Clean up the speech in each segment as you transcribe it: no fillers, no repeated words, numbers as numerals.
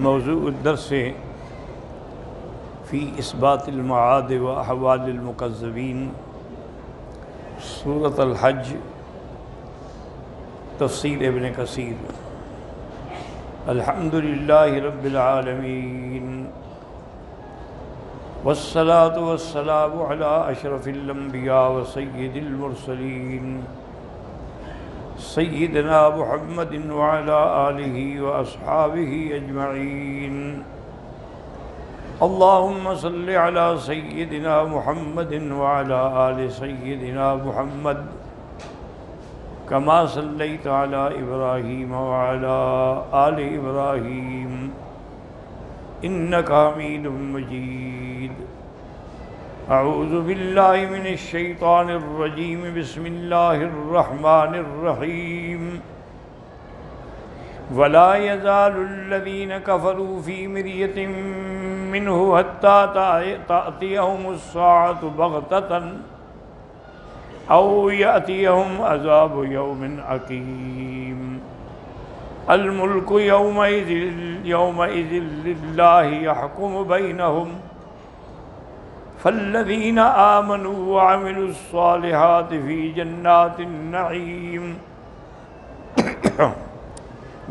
موضوع الدرس فی اثبات المعاد و احوال المکذبین، سورۃ الحج، تفسیر ابن کثیر۔ الحمد للہ رب العالمین، والصلاة والسلام علی اشرف الانبیاء و سید المرسلین، سیدنا محمد وعلی آلہ و اصحابہ اجمعین۔ اللہم صل علی سیدنا محمد وعلی آل سیدنا محمد کما صلیت علی ابراہیم وعلی آل ابراہیم انک حمید مجید۔ اعوذ باللہ من الشیطان الرجیم، بسم اللہ الرحمن الرحیم۔ ولا يزال الذين كفروا في مرية منه حتى تأتيهم الساعة بغتة أو يأتيهم عذاب يوم عقيم۔ الملك يومئذ لله يحكم بينهم، فالذين آمنوا وعملوا الصالحات في جنات النعيم،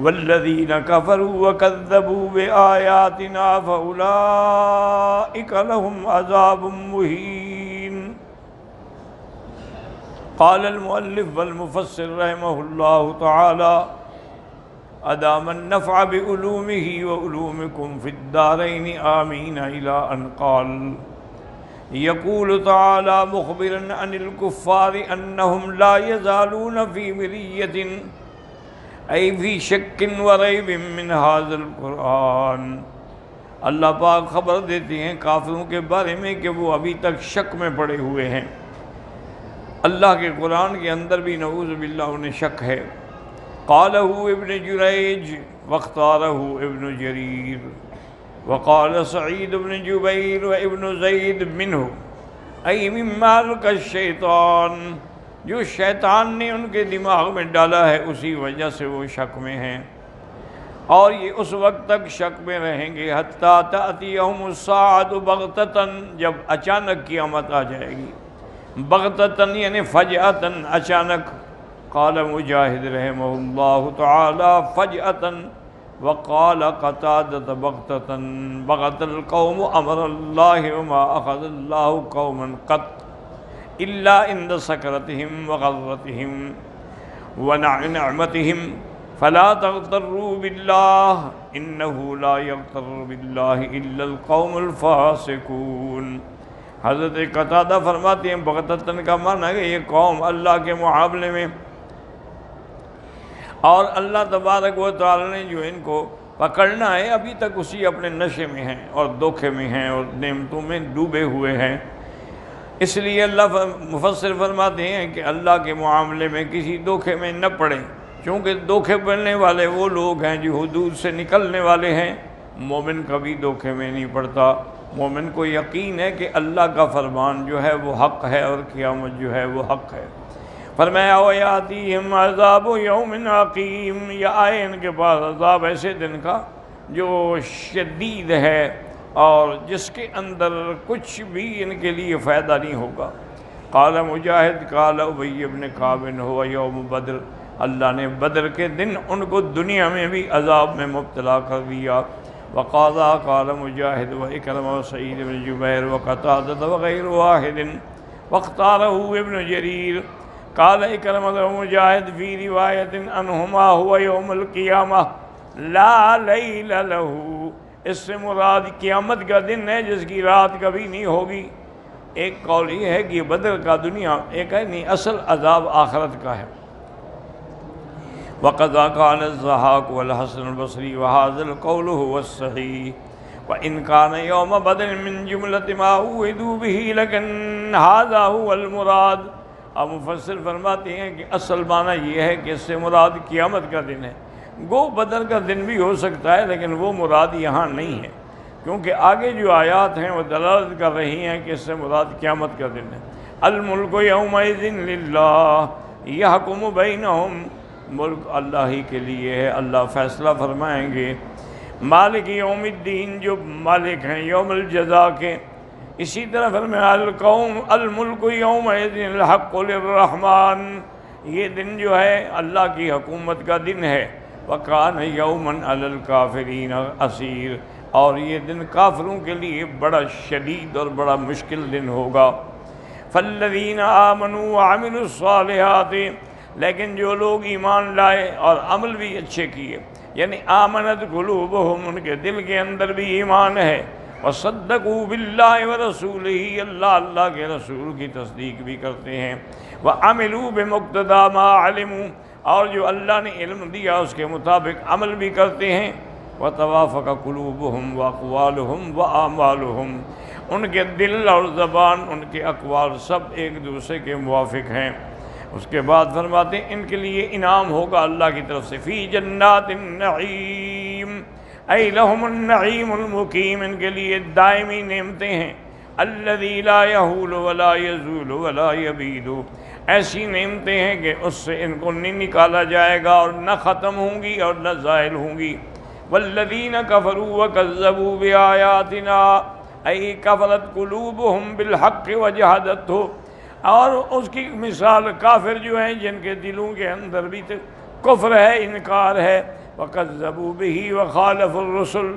والذين كفروا وكذبوا بآياتنا فأولئك لهم عذاب مهين۔ قال المؤلف والمفسر رحمه الله تعالى أدام النفع بعلومه وعلومكم في الدارين آمين، إلى أن قال يقول تعالى مخبرا عن الكفار أنهم لا يزالون في مرية أي في شك وريب من هذا القرآن۔ اللہ پاک خبر دیتے ہیں کافروں کے بارے میں کہ وہ ابھی تک شک میں پڑے ہوئے ہیں۔ اللہ کے قرآن کے اندر بھی نعوذ باللہ انہیں شک ہے۔ قالہ ابن جریج واختارہ ابن جریر، وقال سعید بن جبیر وابن زید منہ ای مما القى الشیطان، جو شیطان نے ان کے دماغ میں ڈالا ہے اسی وجہ سے وہ شک میں ہیں، اور یہ اس وقت تک شک میں رہیں گے حتیٰ تأتیہم الساعة بغتتاً، جب اچانک قیامت آ جائے گی۔ بغتتاً یعنی فجأتاً، اچانک۔ قال مجاہد رحمہ اللہ تعالی فجأتاً، وقال قتادة بغتة، بغت القوم امر اللہ وما اخذ اللہ قوما قط الا عند سکرتهم وغرتهم ونعمتهم فلا تغتروا باللہ انه لا يغتر باللہ الا القوم الفاسقون۔ حضرت قتادہ فرماتے ہیں بغتتاً کا معنی ہے یہ قوم اللہ کے معاملے میں، اور اللہ تبارک و تعالی نے جو ان کو پکڑنا ہے ابھی تک اسی اپنے نشے میں ہیں اور دھوکے میں ہیں اور نعمتوں میں ڈوبے ہوئے ہیں۔ اس لیے اللہ مفسر فرماتے ہیں کہ اللہ کے معاملے میں کسی دھوکے میں نہ پڑیں، چونکہ دھوکے پڑنے والے وہ لوگ ہیں جو حدود سے نکلنے والے ہیں۔ مومن کبھی دھوکے میں نہیں پڑتا، مومن کو یقین ہے کہ اللہ کا فرمان جو ہے وہ حق ہے اور قیامت جو ہے وہ حق ہے۔ فرمایا وَيَأْتِيهِمْ عَذَابُ يَوْمٍ عَقِيمٍ، یہ آئے ان کے پاس عذاب ایسے دن کا جو شدید ہے اور جس کے اندر کچھ بھی ان کے لیے فائدہ نہیں ہوگا۔ قال مجاہد قال ابی بن کعب هو یوم بدر، اللہ نے بدر کے دن ان کو دنیا میں بھی عذاب میں مبتلا کر دیا۔ وقاضا قال مجاہد وإکرمہ وسعید بن جبیر وقتادہ وغیر واحد واختارہ ابن جریر۔ قال اکرمہ مجاہد فی روایت عنہما هو یوم القیامہ لا لیل لہ، اس سے مراد قیامت کا دن ہے جس کی رات کبھی نہیں ہوگی۔ ایک قول یہ ہے کہ بدر کا دنیا ایک ہے نہیں، اصل عذاب آخرت کا ہے۔ وقضا قال الضحاک والحسن البصری وهذا القول هو الصحیح، وإن كان يوم بدر من جملة ما وعدوا به لكن هذا هو المراد۔ اب مفسر فرماتے ہیں کہ اصل معنی یہ ہے کہ اس سے مراد قیامت کا دن ہے، گو بدر کا دن بھی ہو سکتا ہے لیکن وہ مراد یہاں نہیں ہے، کیونکہ آگے جو آیات ہیں وہ دلالت کر رہی ہیں کہ اس سے مراد قیامت کا دن ہے۔ الملک یومئذ للہ یحکم بینہم، ملک اللہ ہی کے لیے ہے، اللہ فیصلہ فرمائیں گے۔ مالک یوم الدین، جو مالک ہیں یوم الجزا کے۔ اسی طرح فرمایا القوم الملک یومئذ الحق للرحمن، یہ دن جو ہے اللہ کی حکومت کا دن ہے۔ وَكَانَ يَوْمًا عَلَى الْكَافِرِينَ عَسِيرٌ، اور یہ دن کافروں کے لیے بڑا شدید اور بڑا مشکل دن ہوگا۔ فَالَّذِينَ آمَنُوا وَعَمِلُوا الصَّالِحَاتِ، لیکن جو لوگ ایمان لائے اور عمل بھی اچھے کیے، یعنی آمنت قلوبہم، ان کے دل کے اندر بھی ایمان ہے، وصدقوا باللہ ورسولہ، اللہ کے رسول کی تصدیق بھی کرتے ہیں، وعملوا بمقتضی ما علموا، اور جو اللہ نے علم دیا اس کے مطابق عمل بھی کرتے ہیں، وتوافق قلوبہم واقوالہم واعمالہم، ان کے دل اور زبان، ان کے اقوال سب ایک دوسرے کے موافق ہیں۔ اس کے بعد فرماتے ہیں ان کے لیے انعام ہوگا اللہ کی طرف سے، فی جنات النعیم، ای لہم النعیم المقیم، ان کے لیے دائمی نعمتیں ہیں، الذی لا یحول ولا یزول ولا یبید، ایسی نعمتیں ہیں کہ اس سے ان کو نہیں نکالا جائے گا اور نہ ختم ہوں گی اور نہ زائل ہوں گی۔ والذین کفروا وکذبوا بآیاتنا، ای کفرت قلوبہم بالحق وجحدتہ، اور اس کی مثال کافر جو ہیں جن کے دلوں کے اندر بھی کفر ہے، انکار ہے، وَكَذَّبُوا بِهِ وَخَالَفُوا الرُّسُلِ،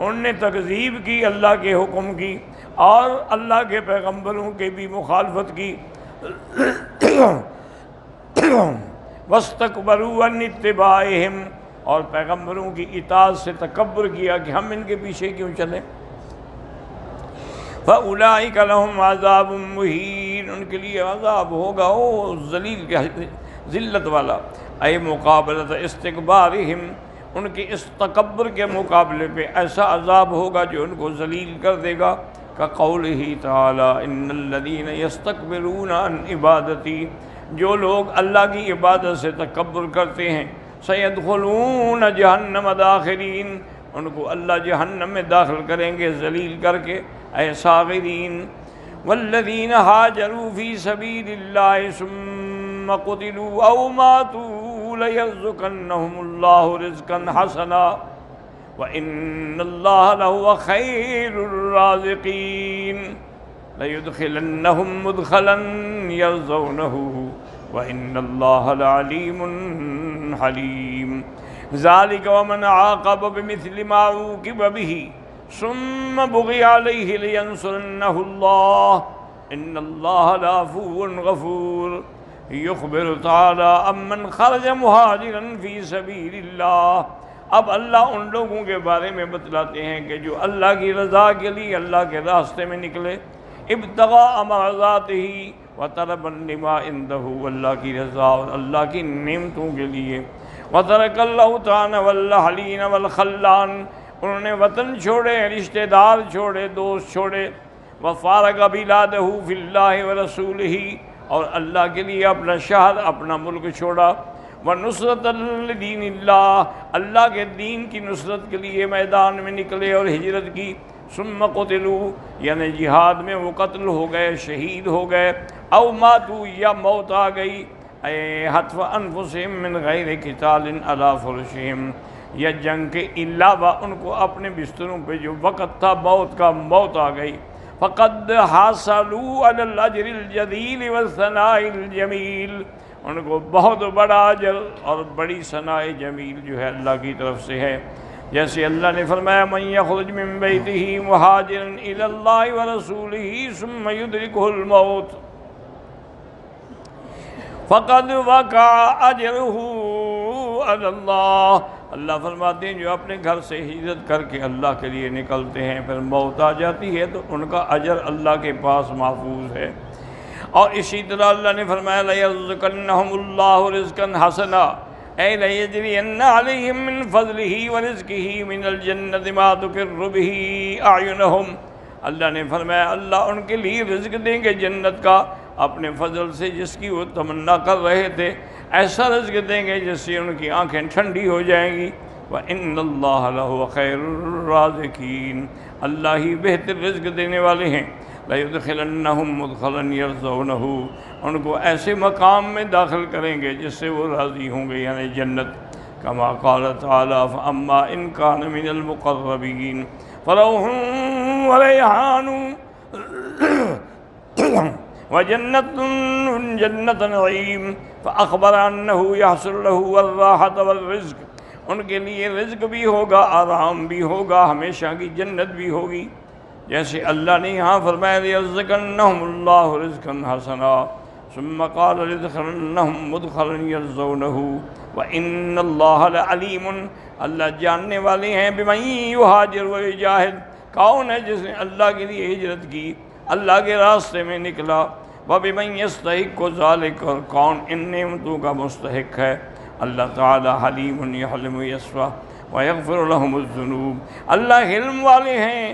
ان نے تکذیب کی اللہ کے حکم کی اور اللہ کے پیغمبروں کی بھی مخالفت کی، وَاسْتَكْبَرُوا عَنِ اتِّبَاعِهِمْ، اور پیغمبروں کی اطاعت سے تکبر کیا کہ ہم ان کے پیچھے کیوں چلیں۔ فَأُولَئِكَ لَهُمْ عَذَابٌ مُّهِينٌ، ان کے لیے عذاب ہوگا او ذلیل کے ذلت والا، اے مقابلت استکبارہم، ان کے اس تکبر کے مقابلے پہ ایسا عذاب ہوگا جو ان کو ذلیل کر دے گا، کقولہ تعالی ان الذین یستکبرون عن عبادتی، جو لوگ اللہ کی عبادت سے تکبر کرتے ہیں، سیدخلون جہنم داخرین، ان کو اللہ جہنم میں داخل کریں گے ذلیل کر کے، اے صاغرین۔ والذین ہاجروا فی سبیل اللہ ثم قتلوا او ماتوا لیرزقنہم اللہ رزقا حسنا وان اللہ لہو خیر الرازقین، لیدخلنہم مدخلا یرضونہ وان اللہ لعلیم حلیم۔ ذالک ومن عاقب بمثل ما عوقب به ثم بغی علیہ لینصرنہ اللہ ان اللہ لعفو غفور۔ یخبر تعالی امن خرج مہاجرا فی سبیل اللہ، اب اللہ ان لوگوں کے بارے میں بتلاتے ہیں کہ جو اللہ کی رضا کے لیے اللہ کے راستے میں نکلے، ابتغاء مرضاتہ وطلبا لما عندہ، اللہ کی رضا اور اللہ کی نعمتوں کے لیے، وترک الاوطان والاہلین والخلان، انہوں نے وطن چھوڑے، رشتہ دار چھوڑے، دوست چھوڑے، وفارق بلادہ فی اللہ ورسولہ، اور اللہ کے لیے اپنا شہر اپنا ملک چھوڑا، ونصرت لدین اللہ، اللہ کے دین کی نصرت کے لیے میدان میں نکلے اور ہجرت کی، ثم قتلوا، یعنی جہاد میں وہ قتل ہو گئے، شہید ہو گئے، او ماتوا، یا موت آ گئی، اے حتف انفسہم من غیر قتال علی فرشہم، یا جنگ کے علاوہ ان کو اپنے بستروں پہ جو وقت تھا موت کا، موت آ گئی، فقد حاصلوا علی الاجر الجزیل والثناء الجمیل، ان کو بہت بڑا اجر اور بڑی ثناء جمیل جو ہے اللہ کی طرف سے ہے، جیسے اللہ نے فرمایا من یخرج من بیتہ مہاجرا الی اللہ ورسولہ ثم یدرکہ الموت فقد وقع اجرہ علی اللہ، اللہ فرماتے ہیں جو اپنے گھر سے ہجرت کر کے اللہ کے لیے نکلتے ہیں پھر موت آ جاتی ہے تو ان کا اجر اللہ کے پاس محفوظ ہے۔ اور اسی طرح اللہ نے فرمایا لَيَرْزُقَنَّهُمُ اللَّهُ رِزْقًا حَسَنًا اے لَيَجْرِيَنَّ عَلَيْهِم مِّن فَضْلِهِ وَرِزْقِهِ مِنَ الْجَنَّةِ مَا تُقِرُّ بِهِ أَعْيُنُهُمْ، اللہ نے فرمایا اللہ ان کے لیے رزق دیں گے جنت کا اپنے فضل سے جس کی وہ تمنا کر رہے تھے، ایسا رزق دیں گے جس سے ان کی آنکھیں ٹھنڈی ہو جائیں گی، وَإِنَّ اللَّهَ لَهُوَ خَيْرُ الرَّازِقِينَ، اللہ ہی بہتر رزق دینے والے ہیں۔ لَيُدْخِلَنَّهُمْ مُدْخَلًا يَرْضَوْنَهُ، ان کو ایسے مقام میں داخل کریں گے جس سے وہ راضی ہوں گے، یعنی جنت۔ كما قال تعالیٰ فَأَمَّا إِن كَانَ مِنَ الْمُقَرَّبِينَ فَرَوْحٌ وَرَيْحَانٌ وَجَنَّةُ نَعِيمٍ فَأَخْبَرَ أَنَّهُ يَحْصُلُ لَهُ الرَّاحَةُ وَالرِّزْقُ، ان کے لیے رزق بھی ہوگا، آرام بھی ہوگا، ہمیشہ کی جنت بھی ہوگی، جیسے اللہ نے یہاں فرمایا لِيَرْزُقَنَّهُمُ اللَّهُ رِزْقًا حَسَنًا ثُمَّ قَالَ لِيُدْخِلَنَّهُمْ مُدْخَلًا يَرْضَوْنَهُ وَإِنَّ اللَّهَ لَعَلِيمٌ، اللہ جاننے والے ہیں بِمَن يُهَاجِرُ وَيُجَاهِدُ، کون ہے جس نے اللہ کے لیے ہجرت کی، اللہ کے راستے میں نکلا، وَبِمَن يَسْتَحِقُّ ذَلِكَ، اور کون ان نعمتوں کا مستحق ہے۔ اللہ تعالی حلیم یحلم یصفح ویغفر لهم الذنوب، اللہ حلم والے ہیں،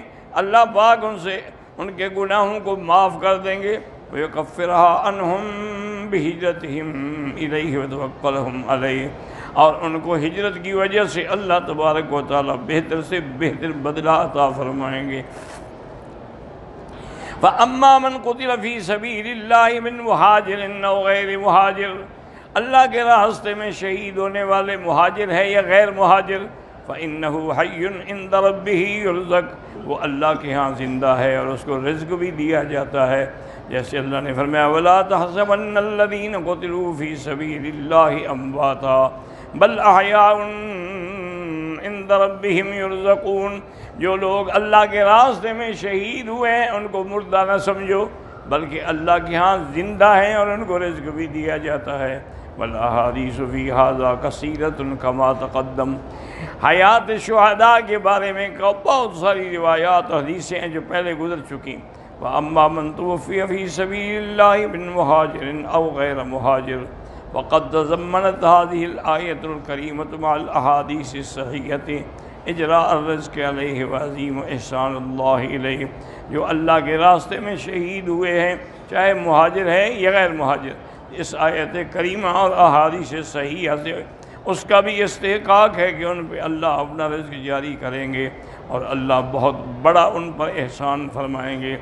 اللہ پاک ان سے ان کے گناہوں کو معاف کر دیں گے، وَيُكَفِّرُهَا عَنْهُمْ بِهِجْرَتِهِمْ إِلَيْهِ وَتَوَكَّلُهُمْ عَلَيْهِ، اور ان کو ہجرت کی وجہ سے اللہ تبارک و تعالی بہتر سے بہتر بدلہ عطا فرمائیں گے۔ فَأَمَّا مَنْ قُتِلَ فِي سَبِيلِ اللَّهِ مِنْ مُهَاجِرٍ أَوْ غَيْرِ مُهَاجِرٍ، اللہ کے راستے میں شہید ہونے والے مہاجر ہے یا غیر مہاجر، فَإِنَّهُ حَيٌّ عِنْدَ رَبِّهِ يُرْزَقُ، وہ اللہ کے ہاں زندہ ہے اور اس کو رزق بھی دیا جاتا ہے، جیسے اللہ نے فرمایا وَلَا تَحْسَبَنَّ الَّذِينَ قُتِلُوا فِي سَبِيلِ اللَّهِ أَمْوَاتًا بَلْ أَحْيَاءٌ عِنْدَ رَبِّهِمْ يُرْزَقُونَ، جو لوگ اللہ کے راستے میں شہید ہوئے ہیں ان کو مردہ نہ سمجھو، بلکہ اللہ کے ہاں زندہ ہیں اور ان کو رزق بھی دیا جاتا ہے۔ وَالْأَحَادِيثُ فِي هَذَا كَثِيرَةٌ كَمَا تَقَدَّمَ، حیات شہداء کے بارے میں بہت ساری روایات اور حدیثیں ہیں جو پہلے گزر چکی۔ وَأَمَّا مَن تُوفِّيَ فِي سَبِيلِ اللَّهِ مِن مُهَاجِرٍ أَوْ غَيْرَ مُهَاجِرٍ وَقَدْ تَضَمَّنَتْ هَذِهِ الْآيَةُ الْكَرِيمَةُ مَعَ الْأَحَادِيثِ الصَّحِيحَةِ إِجْرَاءَ الرِّزْقِ عَلَيْهِ وَعَظِيمُ إِحْسَانُ اللَّهِ إِلَيْهِ، جو اللہ کے راستے میں شہید ہوئے ہیں چاہے مہاجر ہے یا غیر مہاجر، اس آیت کریمہ اور احادیث صحیحہ سے اس کا بھی استحقاق ہے کہ ان پہ اللہ اپنا رزق جاری کریں گے اور اللہ بہت بڑا ان پر احسان فرمائیں گے۔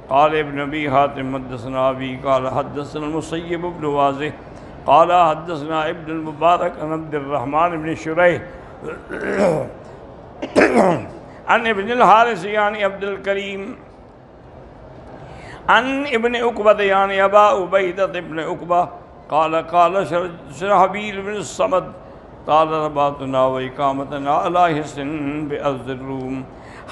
قال ابن ابی حاتم حدثنا ابی قال حدثنا المسیب بن واضح قال حدثنا ابن المبارک عن عبد الرحمن بن شریح عن ابن الحارث یعنی عبد الکریم عن ابن عقبہ یعنی ابا عبیدہ ابن عقبہ قال قال شرحبیل بن الصمد قال رباطنا و اقامتنا علی حصن بأرض الروم،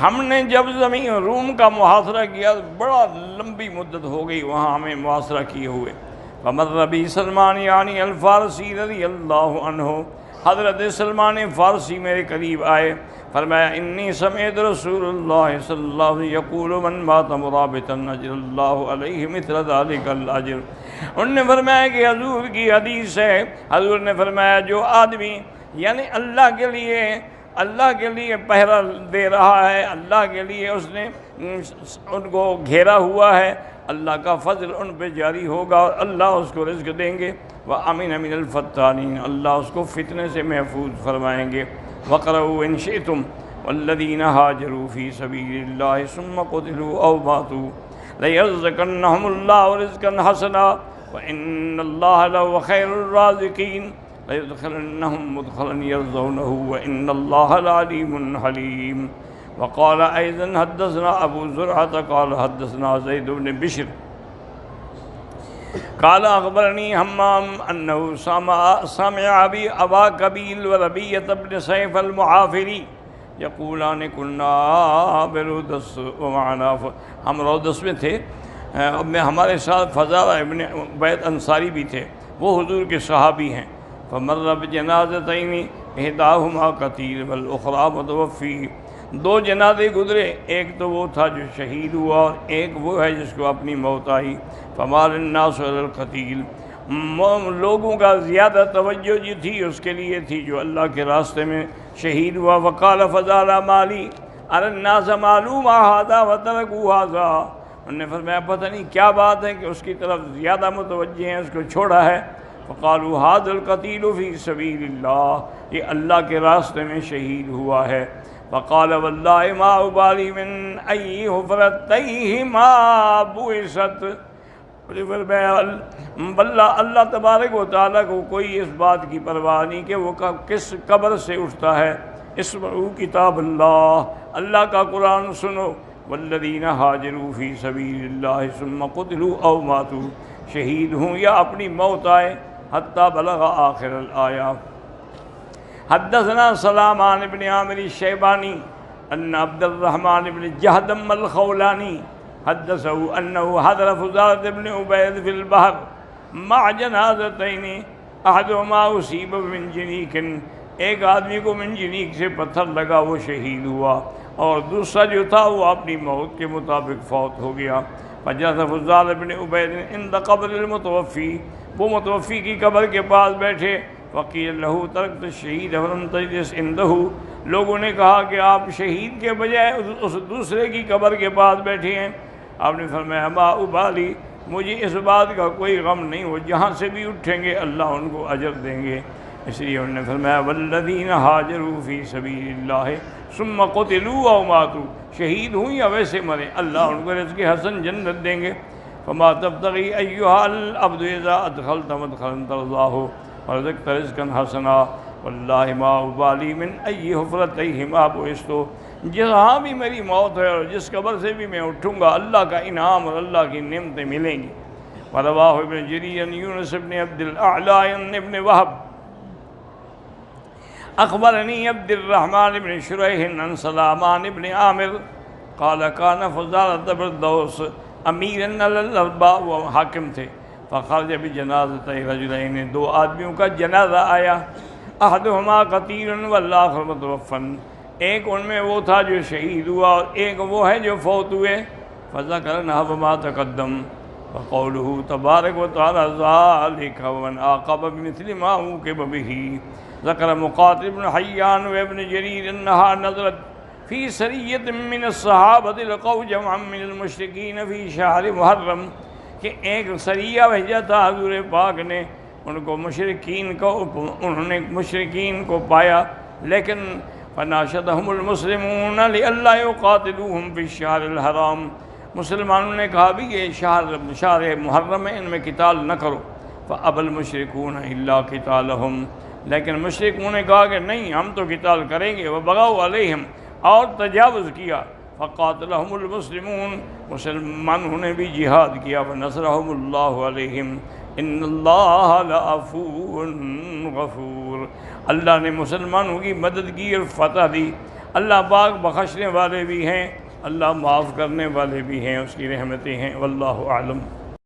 ہم نے جب زمین روم کا محاصرہ کیا بڑا لمبی مدت ہو گئی وہاں ہمیں محاصرہ کیے ہوئے۔ فمر بی سلمان یعنی الفارسی رضی اللہ عنہ، حضرت سلمان فارسی میرے قریب آئے، فرمایا انی سمعت رسول اللہ صلی اللہ علیہ وسلم یقول من مات مرابطا اجر اللہ علیہ مثل ذلک الاجر، انہوں نے فرمایا کہ حضور کی حدیث ہے، حضور نے فرمایا جو آدمی یعنی اللہ کے لیے پہرا دے رہا ہے، اللہ کے لیے اس نے ان کو گھیرا ہوا ہے، اللہ کا فضل ان پہ جاری ہوگا اور اللہ اس کو رزق دیں گے۔ وَأَمِنَ مِنَ الْفَتَّانِينَ، اللہ اس کو فتنے سے محفوظ فرمائیں گے۔ وَقْرَؤُوا إِن شِئْتُمْ وَالَّذِينَ هَاجَرُوا فِي سَبِيلِ اللَّهِ ثُمَّ قُتِلُوا أَوْ مَاتُوا لَيَرْزُقَنَّهُمُ اللَّهُ رِزْقًا حَسَنًا وَإِنَّ اللَّهَ لَهُوَ خَيْرُ الرَّازِقِينَ لَيُدْخِلَنَّهُمْ مُدْخَلًا يَرْضَوْنَهُ وَإِنَّ اللَّهَ لَعَلِيمٌ حَلِيمٌ۔ وقال أيضا حدثنا أبو زرعة قال حدثنا زيد بن بشر قال أخبرني همام أنه سمع أبا قبيل وربية بن سيف المعافري يقولان كنا برودس ومعنا، ہم رودس میں تھے، ہمارے ساتھ فضالہ ابن عبید انصاری بھی تھے، وہ حضور کے صحابی ہیں۔ فمر بجنازتين إحداهما قتيل والأخرى متوفي، دو جنازے گزرے، ایک تو وہ تھا جو شہید ہوا اور ایک وہ ہے جس کو اپنی موت آئی۔ فمال الناس علی القتیل، لوگوں کا زیادہ توجہ جو تھی اس کے لیے تھی جو اللہ کے راستے میں شہید ہوا۔ وقال فضال مالی ارى الناس معلوم هذا وتركوا هذا، انہوں نے فرمایا پتہ نہیں کیا بات ہے کہ اس کی طرف زیادہ متوجہ ہیں، اس کو چھوڑا ہے۔ فقالوا هذا القتیل فی سبیل اللہ، یہ اللہ کے راستے میں شہید ہوا ہے۔ فقال واللہ ما ابالی من ای حفرتیہما بعثت، واللہ اللہ تبارک و تعالیٰ کو کوئی اس بات کی پرواہ نہیں کہ وہ کس قبر سے اٹھتا ہے۔ اسمعوا کتاب اللہ کا قرآن سنو، والذین ہاجروا فی سبیل اللہ ثم قتلوا او ماتوا، شہید ہوں یا اپنی موت آئے، حتی بلغ آخر الآیہ۔ حدثنا سلامان بن عامر الشیبانی ان عبد الرحمن بن جہدم الخولانی حدثه انه حضر فضالة بن عبید فی البحر مع جنازتین احدهما اصیب من جنیک، ایک آدمی کو منجنیک سے پتھر لگا وہ شہید ہوا، اور دوسرا جو تھا وہ اپنی موت کے مطابق فوت ہو گیا۔ فجلس فضالة بن عبید عند قبر المتوفی، وہ متوفی کی قبر کے پاس بیٹھے۔ وقیل له ترکت الشہید ولم تجلس عنده، لوگوں نے کہا کہ آپ شہید کے بجائے اس دوسرے کی قبر کے پاس بیٹھے ہیں۔ آپ نے فرمایا ما ابالی، مجھے اس بات کا کوئی غم نہیں، وہ جہاں سے بھی اٹھیں گے اللہ ان کو اجر دیں گے۔ اس لیے انہوں نے فرمایا والذین ہاجروا فی سبیل اللہ ثم قتلوا او ماتوا، شہید ہوں یا ویسے مرے اللہ ان کو رزق حسن جنت دیں گے۔ فما تبتغی ایھا العبد اذا ادخلت مدخلا ترضاہ ورزقت رزقا حسنا واللہ ما ابالی من ای حفرتیہما بعثت، جہاں بھی میری موت ہے اور جس قبر سے بھی میں اٹھوں گا اللہ کا انعام اور اللہ کی نعمتیں ملیں گی۔ ورواہ ابن جریر عن یونس بن عبد الاعلی عن ابن وہب اخبرنی عبد الرحمن بن شریح عن سلامان بن عامر قال کان فضالة بن دوس امیرا علی الارباء، وہ حاکم تھے۔ فخرج بجنازۃ رجلین، دو آدمیوں کا جنازہ آیا، احدہما قتیل والآخر متوفن، ایک ان میں وہ تھا جو شہید ہوا اور ایک وہ ہے جو فوت ہوئے۔ فذکر نحو ما تقدم وقولہ تبارک وتعالی ذالک ومن عاقب بمثل ما عوقب بہ۔ ذکر مقاتل بن حیان وابن جریر انہا نزلت فی سریۃ من الصحابۃ لقوا جمعا من المشرکین فی شہر محرم، کہ ایک سریہ بھیجا تھا حضور پاک نے، انہوں نے مشرکین کو پایا، لیکن فناشدہم المسلمون لئلا یقاتلوہم فی الشہر الحرام، مسلمانوں نے کہا بھی یہ شہر محرم ہے، ان میں قتال نہ کرو۔ فابى المشرکون الا قتالہم، لیکن مشرکوں نے کہا کہ نہیں ہم تو قتال کریں گے، وبغوا علیہم، اور تجاوز کیا۔ فقاتلہم المسلمون، مسلمانوں نے بھی جہاد کیا، ونصرہم اللہ علیہم ان اللہ لعفو غفور، اللہ نے مسلمانوں کی مدد کی اور فتح دی۔ اللہ پاک بخشنے والے بھی ہیں، اللہ معاف کرنے والے بھی ہیں، اس کی رحمتیں ہیں۔ واللہ اعلم۔